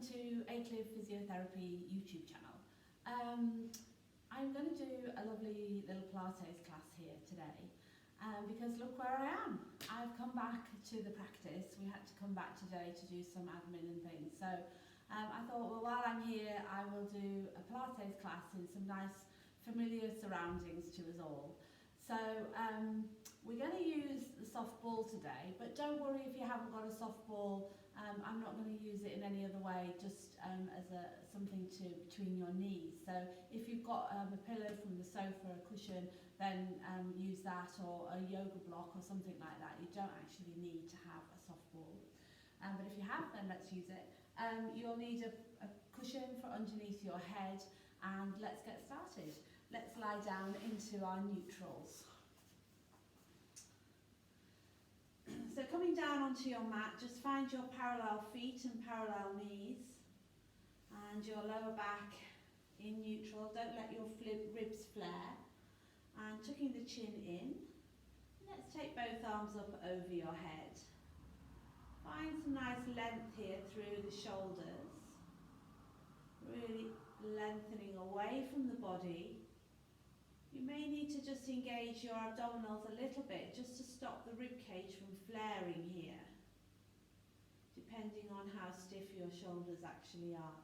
to Aclive Physiotherapy YouTube channel. I'm going to do a lovely little Pilates class here today because look where I am. I've come back to the practice. We had to come back today to do some admin and things. So I thought, well, while I'm here, I will do a Pilates class in some nice familiar surroundings to us all. So we're going to use the soft ball today, but don't worry if you haven't got a soft ball. I'm not going to use it in any other way, just as something between your knees. So if you've got a pillow from the sofa, a cushion, then use that, or a yoga block or something like that. You don't actually need to have a soft ball. But if you have, then let's use it. You'll need a cushion for underneath your head, and let's get started. Let's lie down into our neutrals. So coming down onto your mat, just find your parallel feet and parallel knees and your lower back in neutral. Don't let your ribs flare. And tucking the chin in. Let's take both arms up over your head. Find some nice length here through the shoulders. Really lengthening away from the body. You may need to just engage your abdominals a little bit just to stop the rib cage from flaring here, depending on how stiff your shoulders actually are.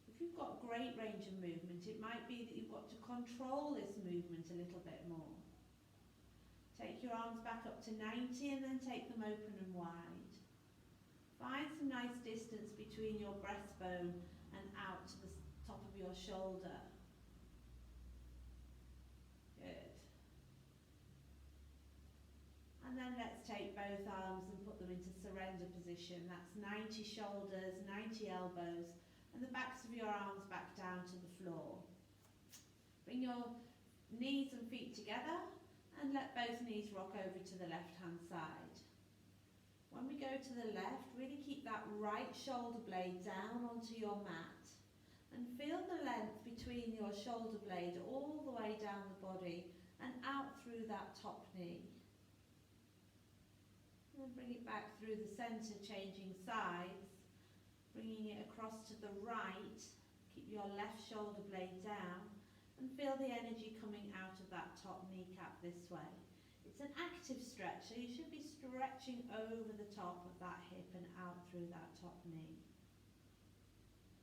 If you've got great range of movement, it might be that you've got to control this movement a little bit more. Take your arms back up to 90 and then take them open and wide. Find some nice distance between your breastbone and out to the top of your shoulder. Good. And then let's take both arms and put them into surrender position. That's 90 shoulders, 90 elbows, and the backs of your arms back down to the floor. Bring your knees and feet together and let both knees rock over to the left-hand side. When we go to the left, really keep that right shoulder blade down onto your mat. And feel the length between your shoulder blade all the way down the body and out through that top knee. And then bring it back through the centre, changing sides, bringing it across to the right. Keep your left shoulder blade down and feel the energy coming out of that top kneecap this way. It's an active stretch, so you should be stretching over the top of that hip and out through that top knee.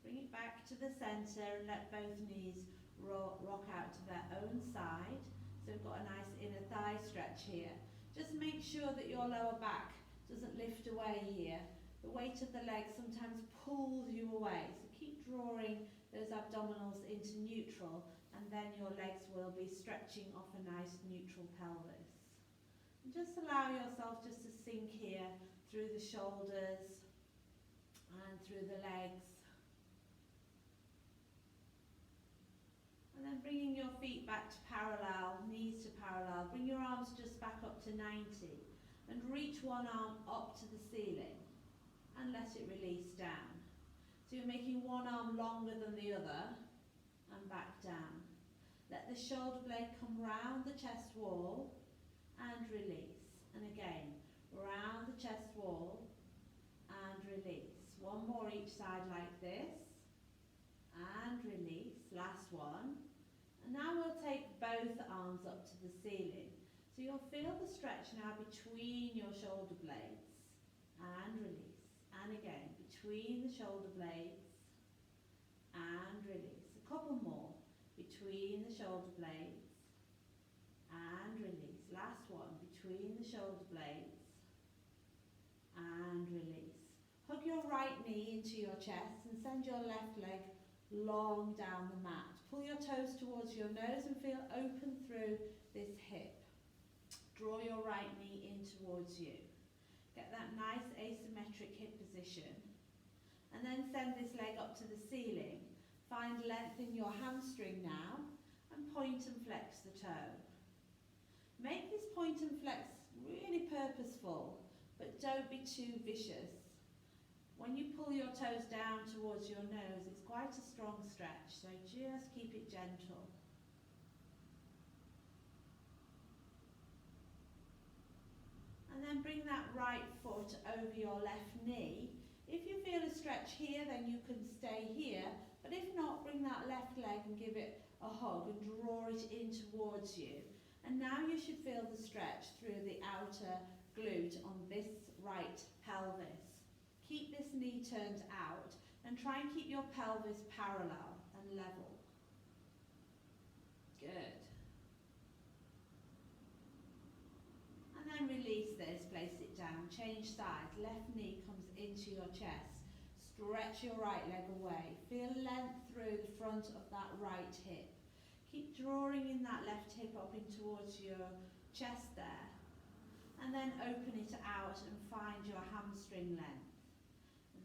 Bring it back to the centre and let both knees rock out to their own side. So we've got a nice inner thigh stretch here. Just make sure that your lower back doesn't lift away here. The weight of the legs sometimes pulls you away. So keep drawing those abdominals into neutral, and then your legs will be stretching off a nice neutral pelvis. And just allow yourself just to sink here through the shoulders and through the legs. And then bringing your feet back to parallel, knees to parallel. Bring your arms just back up to 90 and reach one arm up to the ceiling and let it release down. So you're making one arm longer than the other and back down. Let the shoulder blade come round the chest wall and release. And again, round the chest wall and release. One more each side like this and release. Last one. And now we'll take both arms up to the ceiling. So you'll feel the stretch now between your shoulder blades. And release. And again, between the shoulder blades. And release. A couple more. Between the shoulder blades. And release. Last one. Between the shoulder blades. And release. Hug your right knee into your chest and send your left leg long down the mat. Pull your toes towards your nose and feel open through this hip. Draw your right knee in towards you. Get that nice asymmetric hip position. And then send this leg up to the ceiling. Find length in your hamstring now and point and flex the toe. Make this point and flex really purposeful, but don't be too vicious. When you pull your toes down towards your nose, it's quite a strong stretch, so just keep it gentle. And then bring that right foot over your left knee. If you feel a stretch here, then you can stay here, but if not, bring that left leg and give it a hug and draw it in towards you. And now you should feel the stretch through the outer glute on this right pelvis. Keep this knee turned out and try and keep your pelvis parallel and level. Good. And then release this, place it down, change sides, left knee comes into your chest. Stretch your right leg away. Feel length through the front of that right hip. Keep drawing in that left hip up in towards your chest there. And then open it out and find your hamstring length.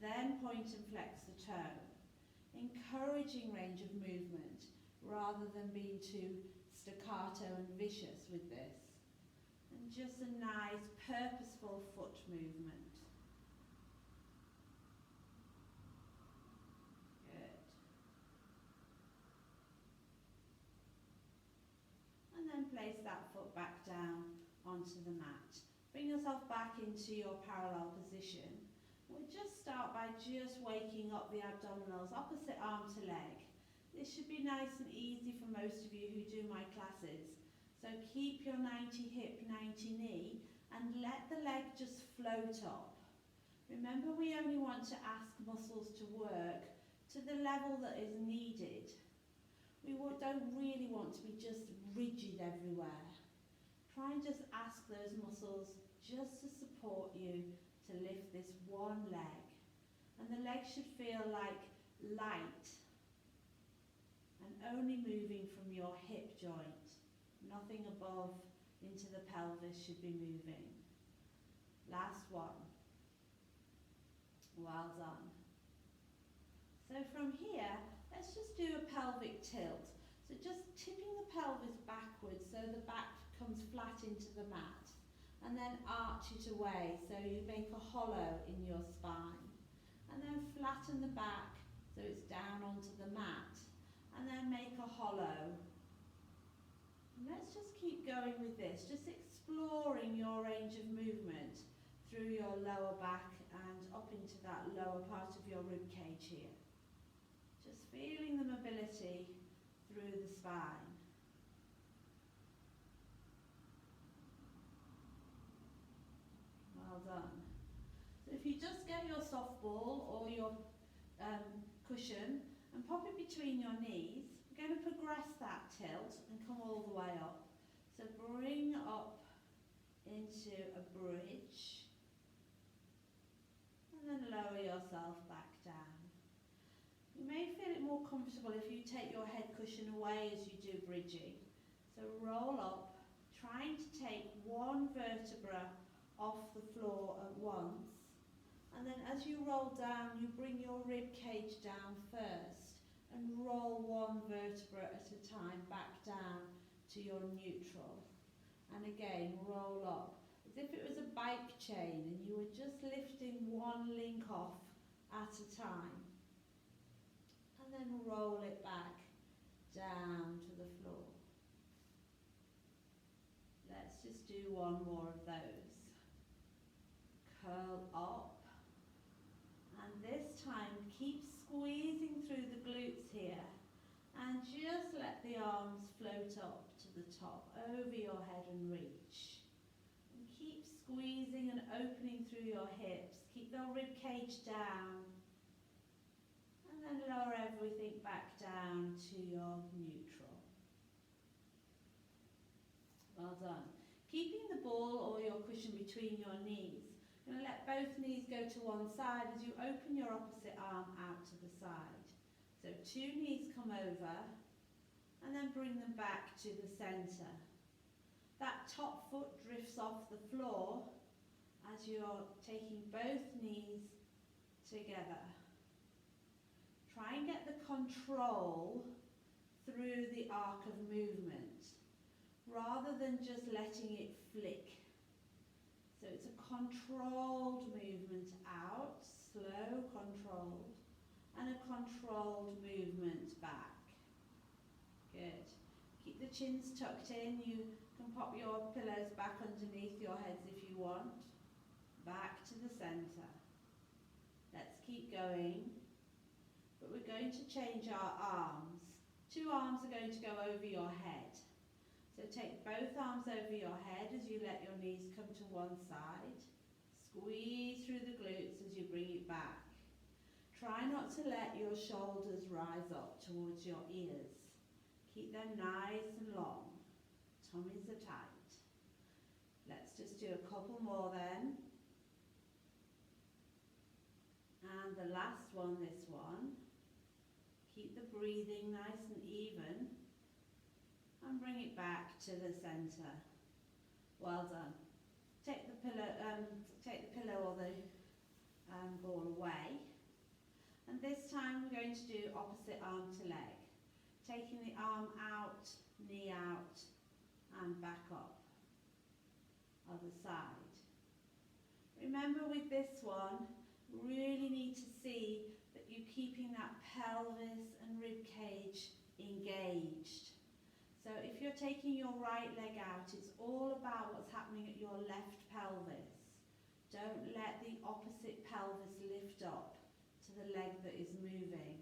Then point and flex the toe. Encouraging range of movement rather than being too staccato and vicious with this. And just a nice purposeful foot movement. Good. And then place that foot back down onto the mat. Bring yourself back into your parallel position. We'll just start by just waking up the abdominals, opposite arm to leg. This should be nice and easy for most of you who do my classes. So keep your 90 hip, 90 knee and let the leg just float up. Remember, we only want to ask muscles to work to the level that is needed. We don't really want to be just rigid everywhere. Try and just ask those muscles just to support you to lift this one leg. And the leg should feel like light and only moving from your hip joint. Nothing above into the pelvis should be moving. Last one. Well done. So from here, let's just do a pelvic tilt. So just tipping the pelvis backwards so the back comes flat into the mat. And then arch it away so you make a hollow in your spine. And then flatten the back so it's down onto the mat. And then make a hollow. And let's just keep going with this, just exploring your range of movement through your lower back and up into that lower part of your rib cage here. Just feeling the mobility through the spine. Well done. So if you just get your softball or your cushion and pop it between your knees, we're going to progress that tilt and come all the way up. So bring up into a bridge and then lower yourself back down. You may feel it more comfortable if you take your head cushion away as you do bridging. So roll up, trying to take one vertebra off the floor at once. And then as you roll down, you bring your rib cage down first and roll one vertebra at a time back down to your neutral. And again, roll up as if it was a bike chain and you were just lifting one link off at a time. And then roll it back down to the floor. Let's just do one more of those. Curl up. And this time, keep squeezing through the glutes here. And just let the arms float up to the top, over your head and reach. And keep squeezing and opening through your hips. Keep your rib cage down. And then lower everything back down to your neutral. Well done. Keeping the ball or your cushion between your knees. You're going to let both knees go to one side as you open your opposite arm out to the side. So two knees come over and then bring them back to the centre. That top foot drifts off the floor as you're taking both knees together. Try and get the control through the arc of movement rather than just letting it flick. So it's a controlled movement out, slow, controlled, and a controlled movement back. Good. Keep the chins tucked in. You can pop your pillows back underneath your heads if you want. Back to the centre. Let's keep going. But we're going to change our arms. 2 arms are going to go over your head. So take both arms over your head as you let your knees come to one side. Squeeze through the glutes as you bring it back. Try not to let your shoulders rise up towards your ears. Keep them nice and long. Tummies are tight. Let's just do a couple more then. And the last one, this one. Keep the breathing nice and even. And bring it back to the centre. Well done. Take the pillow or the ball away. And this time we're going to do opposite arm to leg. Taking the arm out, knee out, and back up. Other side. Remember with this one, really need to see that you're keeping that pelvis and rib cage engaged. So if you're taking your right leg out, it's all about what's happening at your left pelvis. Don't let the opposite pelvis lift up to the leg that is moving.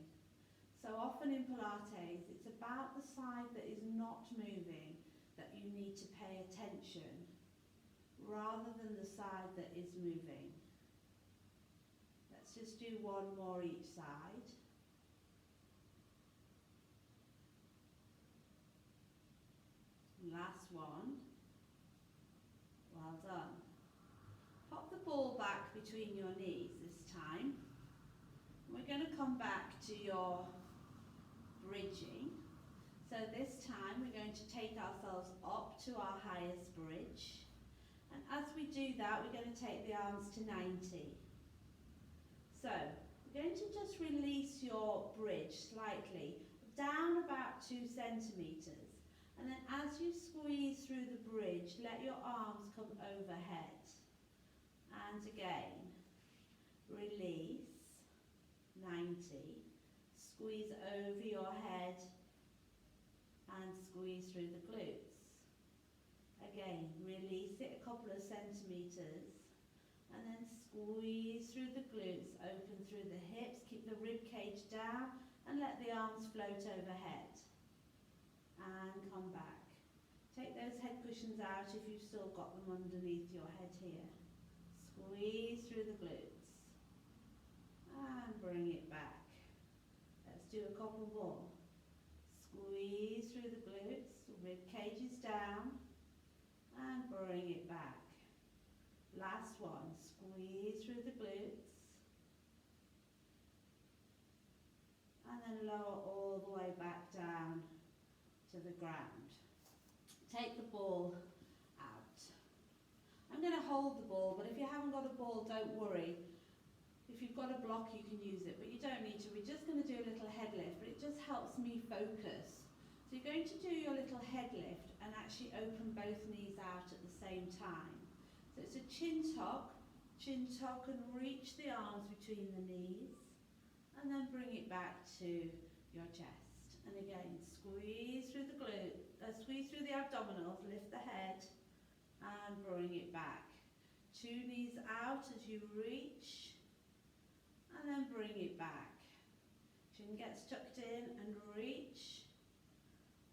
So often in Pilates, it's about the side that is not moving that you need to pay attention, rather than the side that is moving. Let's just do one more each side. Last one. Well done. Pop the ball back between your knees this time. We're going to come back to your bridging. So this time we're going to take ourselves up to our highest bridge. And as we do that, we're going to take the arms to 90. So we're going to just release your bridge slightly, down about 2 centimetres. And then as you squeeze through the bridge, let your arms come overhead. And again, release, 90. Squeeze over your head and squeeze through the glutes. Again, release it a couple of centimetres and then squeeze through the glutes, open through the hips, keep the rib cage down and let the arms float overhead. And come back. Take those head cushions out if you've still got them underneath your head here. Squeeze through the glutes. And bring it back. Let's do a couple more. Squeeze through the glutes, rib cage is down. And bring it back. Last one. Squeeze through the glutes. And then lower all the way back down to the ground. Take the ball out. I'm going to hold the ball, but if you haven't got a ball, don't worry. If you've got a block, you can use it, but you don't need to. We're just going to do a little head lift, but it just helps me focus. So you're going to do your little head lift and actually open both knees out at the same time. So it's a chin tuck and reach the arms between the knees, and then bring it back to your chest. And again, squeeze through the squeeze through the abdominals, lift the head, and bring it back. 2 knees out as you reach, and then bring it back. Chin gets tucked in and reach,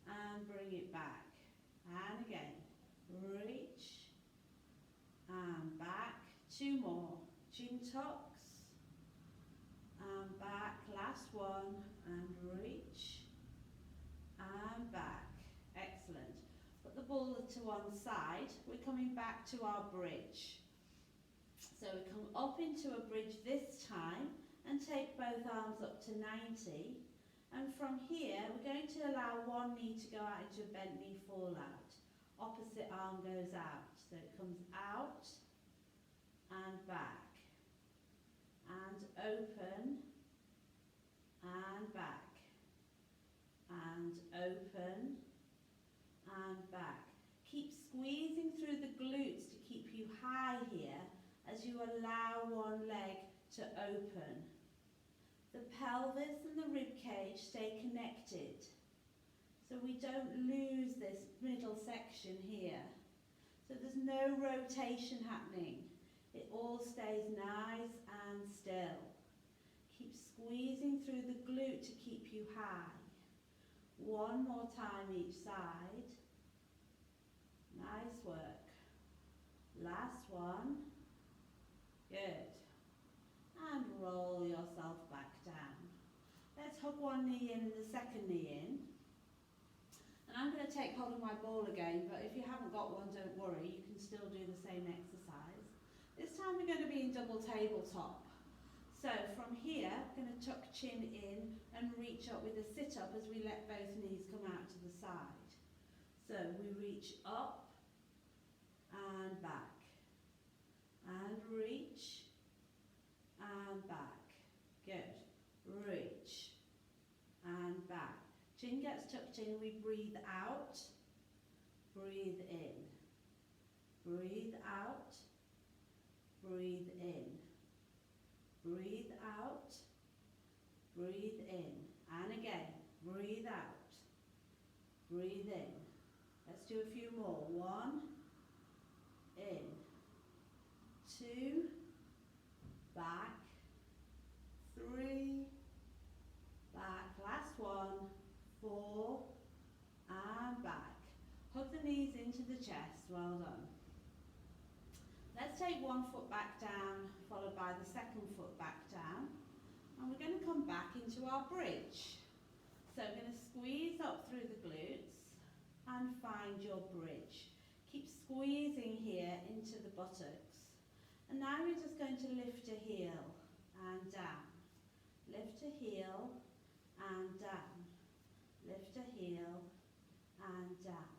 and bring it back. And again, reach, and back. 2 more. Chin tucks, and back. Last one, and reach. And back. Excellent. Put the ball to one side. We're coming back to our bridge. So we come up into a bridge this time and take both arms up to 90. And from here, we're going to allow one knee to go out into a bent knee fall out. Opposite arm goes out. So it comes out and back. And open and back. And open and back. Keep squeezing through the glutes to keep you high here as you allow one leg to open. The pelvis and the rib cage stay connected so we don't lose this middle section here. So there's no rotation happening. It all stays nice and still. squeezing through the glute to keep you high. One more time each side. Nice work. Last one. Good. And roll yourself back down. Let's hug one knee in and the second knee in. And I'm going to take hold of my ball again, but if you haven't got one, don't worry, you can still do the same exercise. This time we're going to be in double tabletop. So from here, I'm going to tuck chin in and reach up with a sit-up as we let both knees come out to the side. So we reach up and back, and reach and back. Good. Reach and back. Chin gets tucked in, we breathe out, breathe in, breathe out, breathe in, breathe out, breathe in, and again, breathe out, breathe in. Let's do a few more. 1, in, 2, back, 3, back, last one, 4, and back. Hug the knees into the chest, well done. Let's take one foot back down, followed by the second foot back down. And we're going to come back into our bridge. So we're going to squeeze up through the glutes and find your bridge. Keep squeezing here into the buttocks. And now we're just going to lift a heel and down. Lift a heel and down. Lift a heel and down.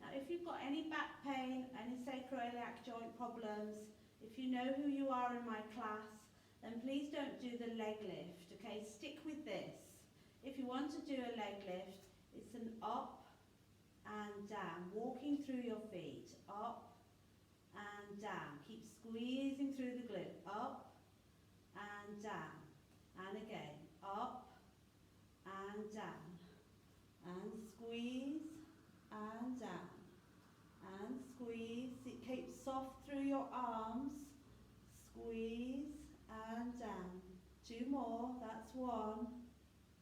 Now if you've got any back pain, any sacroiliac joint problems, if you know who you are in my class, then please don't do the leg lift, okay? Stick with this. If you want to do a leg lift, it's an up and down, walking through your feet, up and down. Keep squeezing through the glute, up and down, and again, up and down, and squeeze and down, and squeeze. It keeps soft through your arms, squeeze and down. 2 more, that's 1,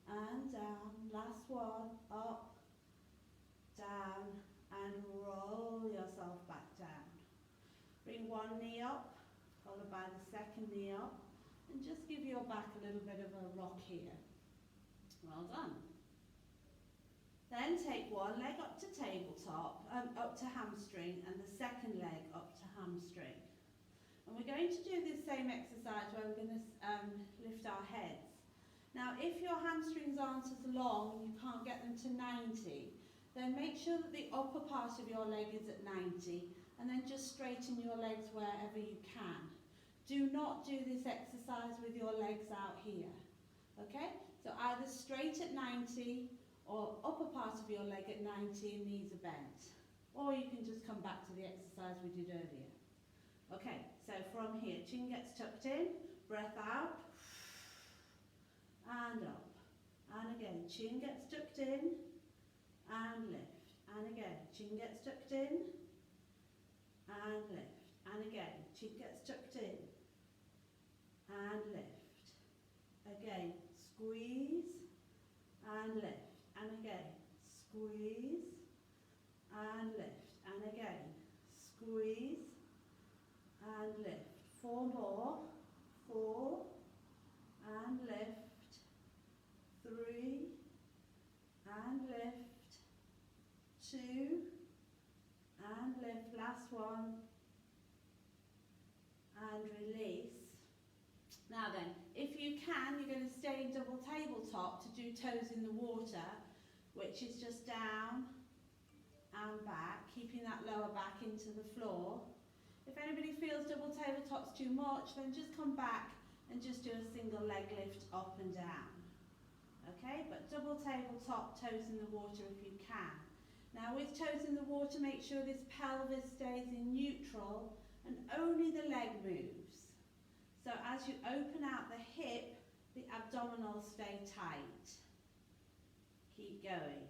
and down, last one, up, down, and roll yourself back down. Bring one knee up, followed by the second knee up, and just give your back a little bit of a rock here. Well done. Then take one leg up to tabletop, up to hamstring, and the second leg up to hamstring. And we're going to do this same exercise where we're going to lift our heads. Now, if your hamstrings aren't as long and you can't get them to 90, then make sure that the upper part of your leg is at 90, and then just straighten your legs wherever you can. Do not do this exercise with your legs out here, okay? So either straight at 90 or upper part of your leg at 90 and knees are bent. Or you can just come back to the exercise we did earlier. Okay, so from here, chin gets tucked in, breath out, and up. And again, chin gets tucked in, and lift. And again, chin gets tucked in, and lift. And again, chin gets tucked in, and lift. Again, squeeze, and lift. And again, squeeze, and lift. And again, squeeze, and lift. 4 more. 4, and lift. 3, and lift. 2, and lift. Last one, and release. Now then, if you can, you're going to stay in double tabletop to do toes in the water, which is just down and back, keeping that lower back into the floor. If anybody feels double tabletop's too much, then just come back and just do a single leg lift up and down. Okay, but double tabletop, toes in the water if you can. Now with toes in the water, make sure this pelvis stays in neutral and only the leg moves. So as you open out the hip, the abdominals stay tight. Keep going.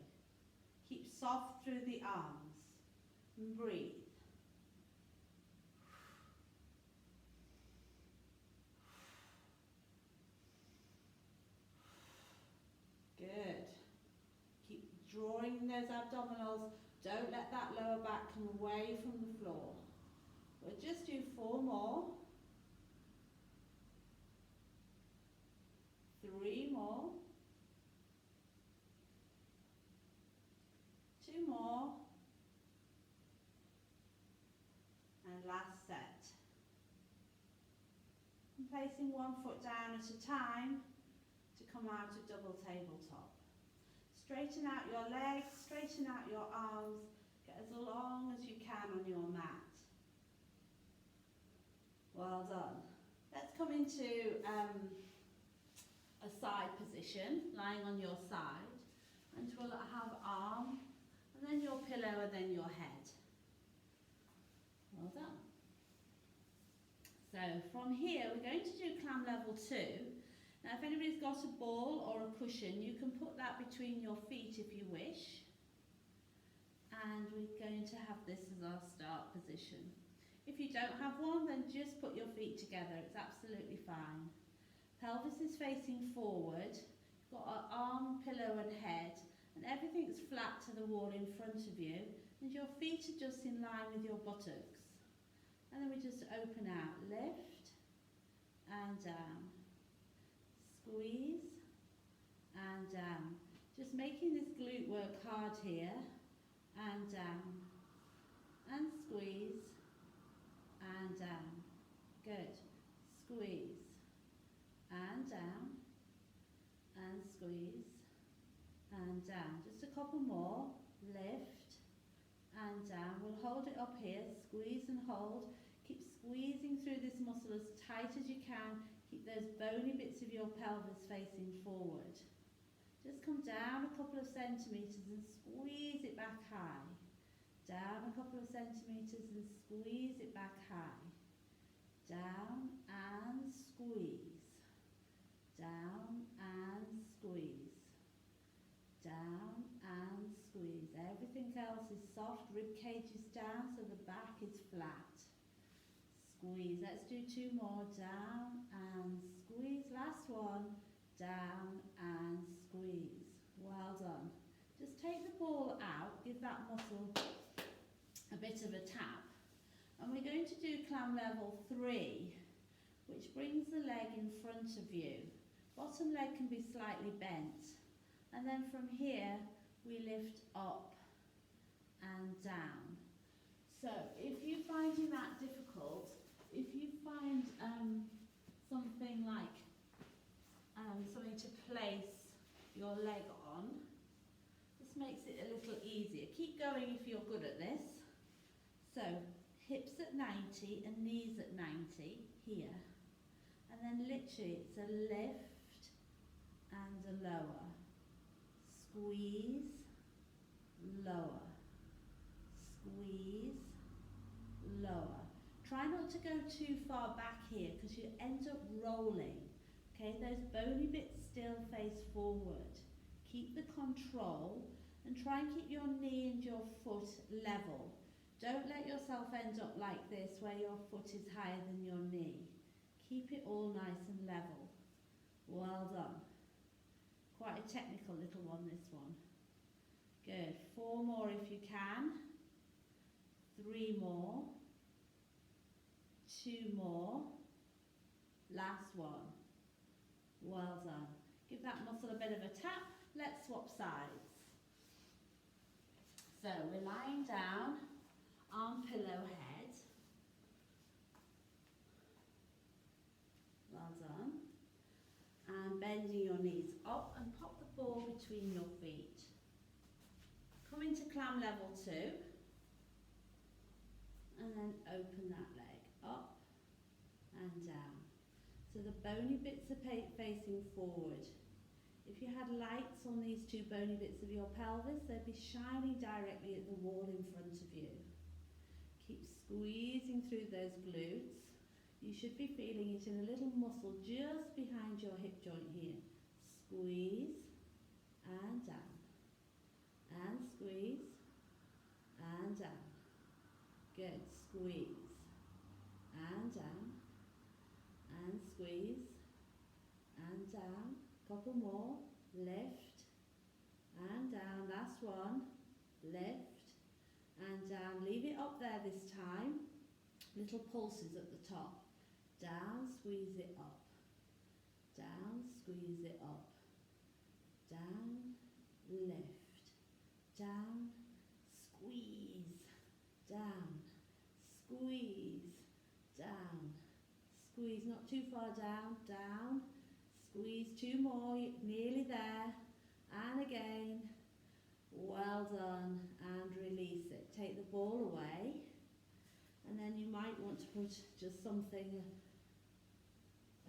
Keep soft through the arms. And breathe. abdominals. Don't let that lower back come away from the floor. We'll just do 4 more. 3 more. 2 more. And last set. And placing one foot down at a time to come out of double tabletop. Straighten out your legs, straighten out your arms, get as long as you can on your mat. Well done. Let's come into a side position, lying on your side, and we'll have arm, and then your pillow, and then your head. Well done. So from here, we're going to do clam level 2. Now, if anybody's got a ball or a cushion, you can put that between your feet if you wish. And we're going to have this as our start position. If you don't have one, then just put your feet together. It's absolutely fine. Pelvis is facing forward. You've got an arm, pillow and head. And everything's flat to the wall in front of you. And your feet are just in line with your buttocks. And then we just open out. Lift and down. Squeeze and down. Just making this glute work hard here. And down. And squeeze. And down. Good. Squeeze. And down. And squeeze. And down. Just a couple more. Lift. And down. We'll hold it up here. Squeeze and hold. Keep squeezing through this muscle as tight as you can. Keep those bony bits of your pelvis facing forward. Just come down a couple of centimetres and squeeze it back high. Down a couple of centimetres and squeeze it back high. Down and squeeze. Down and squeeze. Down and squeeze. Everything else is soft. Rib cage is down so the back is flat. Squeeze. Let's do 2 more. Down and squeeze. Last one. Down and squeeze. Well done. Just take the ball out. Give that muscle a bit of a tap. And we're going to do clam level 3, which brings the leg in front of you. Bottom leg can be slightly bent. And then from here, we lift up and down. So if you're finding that difficult, if you find something like something to place your leg on, this makes it a little easier. Keep going if you're good at this. So hips at 90 and knees at 90 here. And then literally it's a lift and a lower. Squeeze, lower. Squeeze, lower. Try not to go too far back here because you end up rolling. Okay, those bony bits still face forward. Keep the control and try and keep your knee and your foot level. Don't let yourself end up like this where your foot is higher than your knee. Keep it all nice and level. Well done. Quite a technical little one, this one. Good. 4 more if you can. 3 more. 2 more. Last one. Well done. Give that muscle a bit of a tap. Let's swap sides. So we're lying down, arm, pillow, head. Well done. And bending your knees up and pop the ball between your feet. Come into clam level 2. And then open that leg up and down. So the bony bits are facing forward. If you had lights on these 2 bony bits of your pelvis, they'd be shining directly at the wall in front of you. Keep squeezing through those glutes. You should be feeling it in a little muscle just behind your hip joint here. Squeeze and down. And squeeze and down. Good. Squeeze and down. And squeeze and down. Couple more. Lift and down. Last one. lift, and down. Leave it up there this time. Little pulses at the top. Down, squeeze it up. Down, squeeze it up. Down, lift. Down, squeeze. Down, squeeze. Down, squeeze. Not too far down. Down, squeeze. 2 more. You're nearly there. And again. Well done. And release it. Take the ball away. And then you might want to put just something,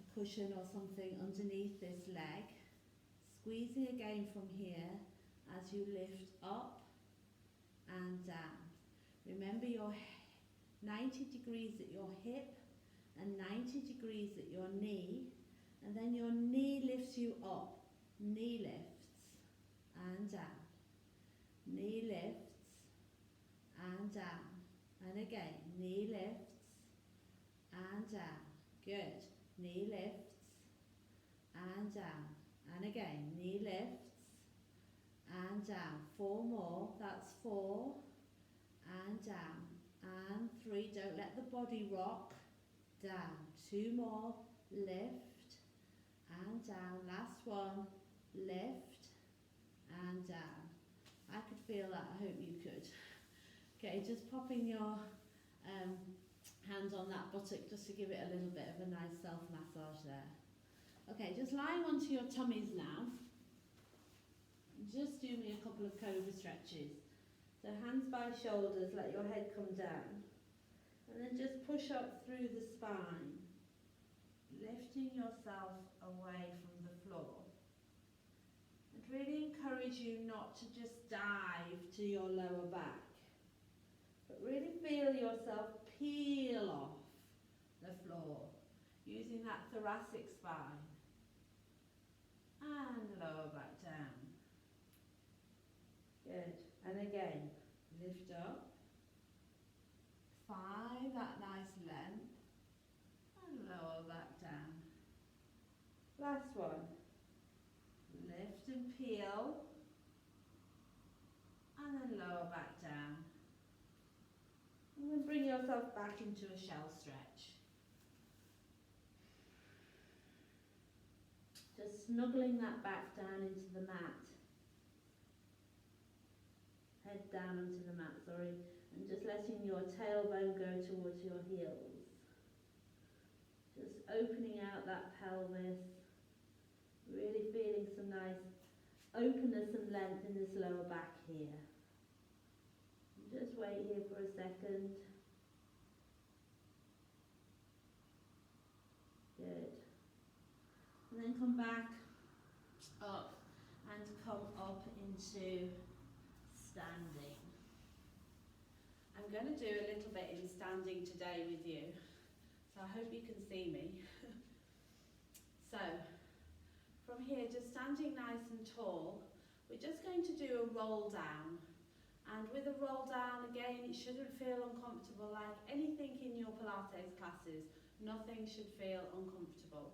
a cushion or something underneath this leg. Squeezing again from here as you lift up and down. Remember your 90 degrees at your hip and 90 degrees at your knee. And then your knee lifts you up. Knee lifts and down. Knee lifts and down. And again, knee lifts and down. Good. Knee lifts and down. And again, knee lifts and down. 4 more. That's 4 and down. And 3. Don't let the body rock. Down. 2 more. Lift and down. Last one. Lift and down. I could feel that. I hope you could. Okay, just popping your hand on that buttock just to give it a little bit of a nice self-massage there. Okay, just lying onto your tummies now. Just do me a couple of cobra stretches. So hands by shoulders, let your head come down. And then just push up through the spine, lifting yourself away from the floor. And really encourage you not to just dive to your lower back, but really feel yourself peel off the floor, using that thoracic spine. And lower back down. Good. And again, lift up. Find that nice length. And lower back down. Last one. Lift and peel. And then lower back down. And then bring yourself back into a shell stretch. Just snuggling that back down into the mat. Head down onto the mat, sorry. And just letting your tailbone go towards your heels. Just opening out that pelvis. Really feeling some nice openness and length in this lower back here. Just wait here for a second. Good. And then come back up and come up into standing. I'm going to do a little bit in standing today with you, so I hope you can see me. So, from here, just standing nice and tall, we're just going to do a roll down. And with a roll down, again, it shouldn't feel uncomfortable like anything in your Pilates classes. Nothing should feel uncomfortable.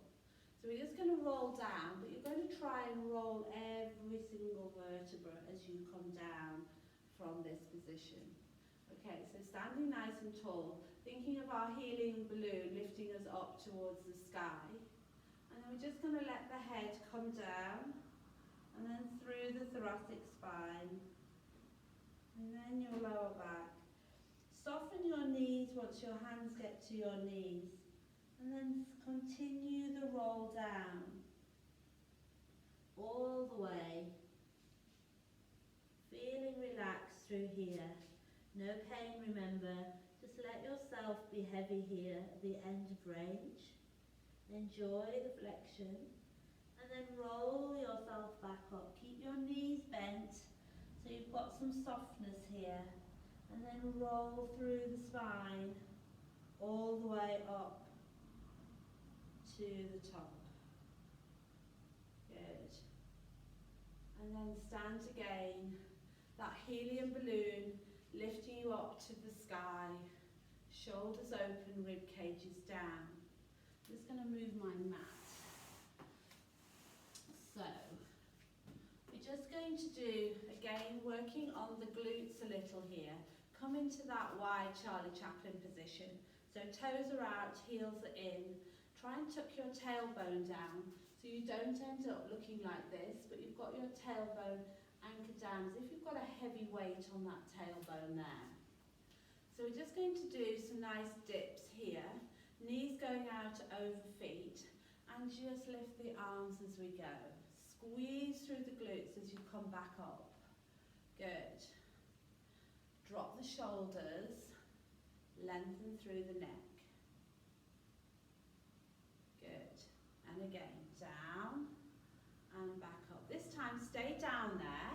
So we're just going to roll down, but you're going to try and roll every single vertebra as you come down from this position. Okay, so standing nice and tall, thinking of our healing balloon lifting us up towards the sky. And then we're just going to let the head come down, and then through the thoracic spine, and then your lower back. Soften your knees once your hands get to your knees. And then continue the roll down, all the way, feeling relaxed through here. No pain, remember, just let yourself be heavy here at the end of range. Enjoy the flexion, and then roll yourself back up. Keep your knees bent, so you've got some softness here, and then roll through the spine, all the way up to the top. Good. And then stand again. That helium balloon lifting you up to the sky. Shoulders open, rib cages down. I'm just going to move my mat. So, we're just going to do, again, work working on the glutes a little here. Come into that wide Charlie Chaplin position. So toes are out, heels are in. Try and tuck your tailbone down so you don't end up looking like this, but you've got your tailbone anchored down as if you've got a heavy weight on that tailbone there. So we're just going to do some nice dips here. Knees going out over feet, and just lift the arms as we go. Squeeze through the glutes as you come back up. Good. Drop the shoulders, lengthen through the neck. Good. And again, down and back up. This time stay down there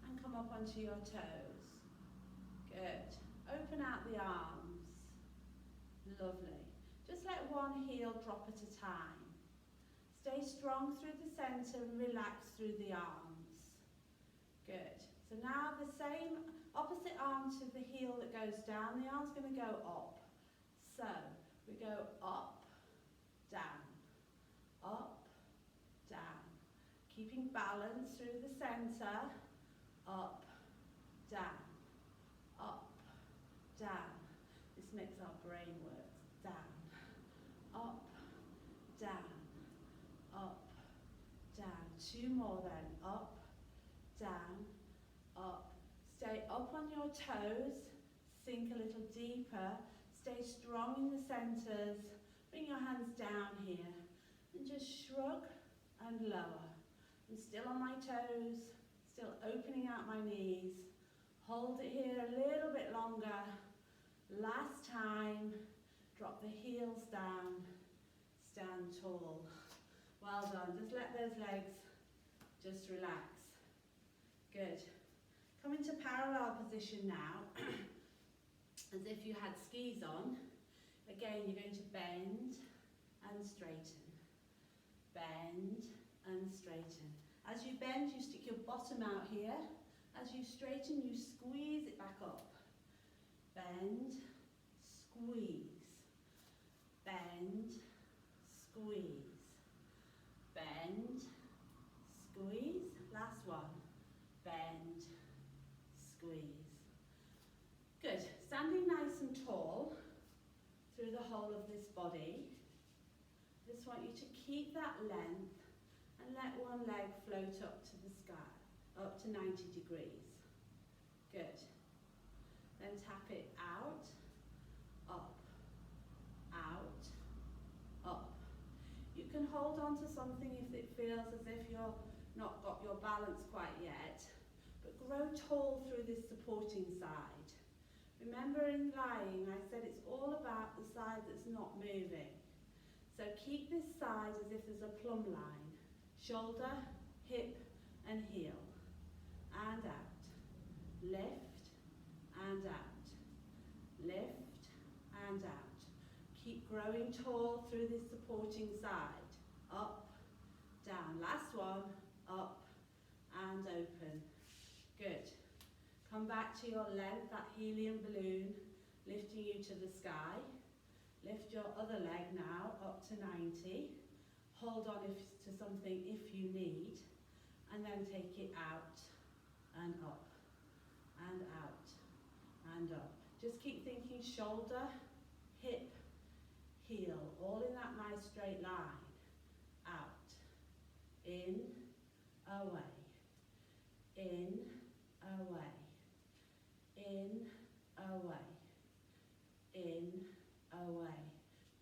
and come up onto your toes. Good. Open out the arms. Lovely. Just let one heel drop at a time. Stay strong through the centre and relax through the arms. Good. So now the same opposite arm to the heel that goes down, the arm's going to go up. So we go up, down, up, down. Keeping balance through the centre, up, down, up, down. This makes our brain work. Down, up, down, up, down. Two more then. Up, down, up. Stay up on your toes. Sink a little deeper. Stay strong in the centres. Bring your hands down here. And just shrug and lower. I'm still on my toes. Still opening out my knees. Hold it here a little bit longer. Last time. Drop the heels down, stand tall. Well done, just let those legs just relax. Good. Come into parallel position now, as if you had skis on. Again, you're going to bend and straighten. Bend and straighten. As you bend, you stick your bottom out here. As you straighten, you squeeze it back up. Bend, squeeze. Bend, squeeze, bend, squeeze. Last one. Bend, squeeze. Good. Standing nice and tall through the whole of this body. Just want you to keep that length and let one leg float up to the sky, up to 90 degrees. Good. Then tap it out, up, out, up. You can hold on to something if it feels as if you're not got your balance quite yet, but grow tall through this supporting side. Remember in lying, I said it's all about the side that's not moving. So keep this side as if there's a plumb line. Shoulder, hip and heel. And out. Lift and out. Lift and out. Keep growing tall through this supporting side. Up, down. Last one. Up and open. Good. Come back to your length, that helium balloon, lifting you to the sky. Lift your other leg now up to 90. Hold on to something if you need. And then take it out and up and out and up. Just keep thinking shoulder, hip, heel, all in that nice straight line. Out, in, away, in, away, in, away, in, away.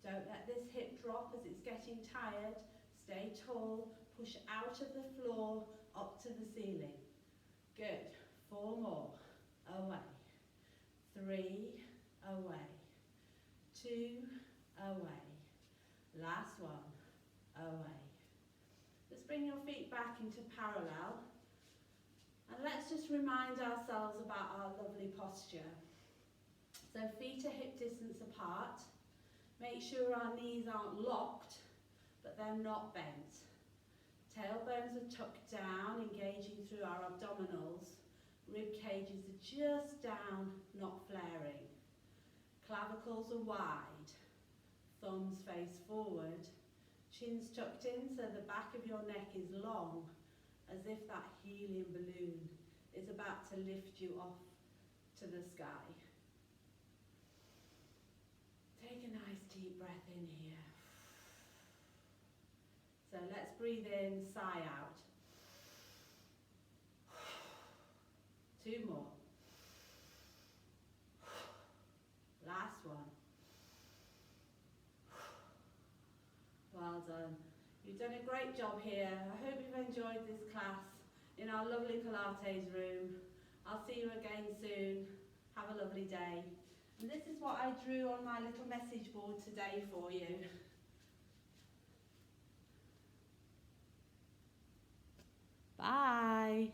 Don't let this hip drop as it's getting tired. Stay tall, push out of the floor, up to the ceiling. Good. 4 more. Away. 3, away. 2, away. Last one. Away. Let's bring your feet back into parallel. And let's just remind ourselves about our lovely posture. So feet are hip distance apart. Make sure our knees aren't locked, but they're not bent. Tailbones are tucked down, engaging through our abdominals. Rib cages are just down, not flaring. Clavicles are wide. Thumbs face forward. Chin's tucked in so the back of your neck is long, as if that helium balloon is about to lift you off to the sky. Take a nice deep breath in here. So let's breathe in, sigh out. 2 more. Last one. Well done. You've done a great job here. I hope you've enjoyed this class in our lovely Pilates room. I'll see you again soon. Have a lovely day. And this is what I drew on my little message board today for you. Bye.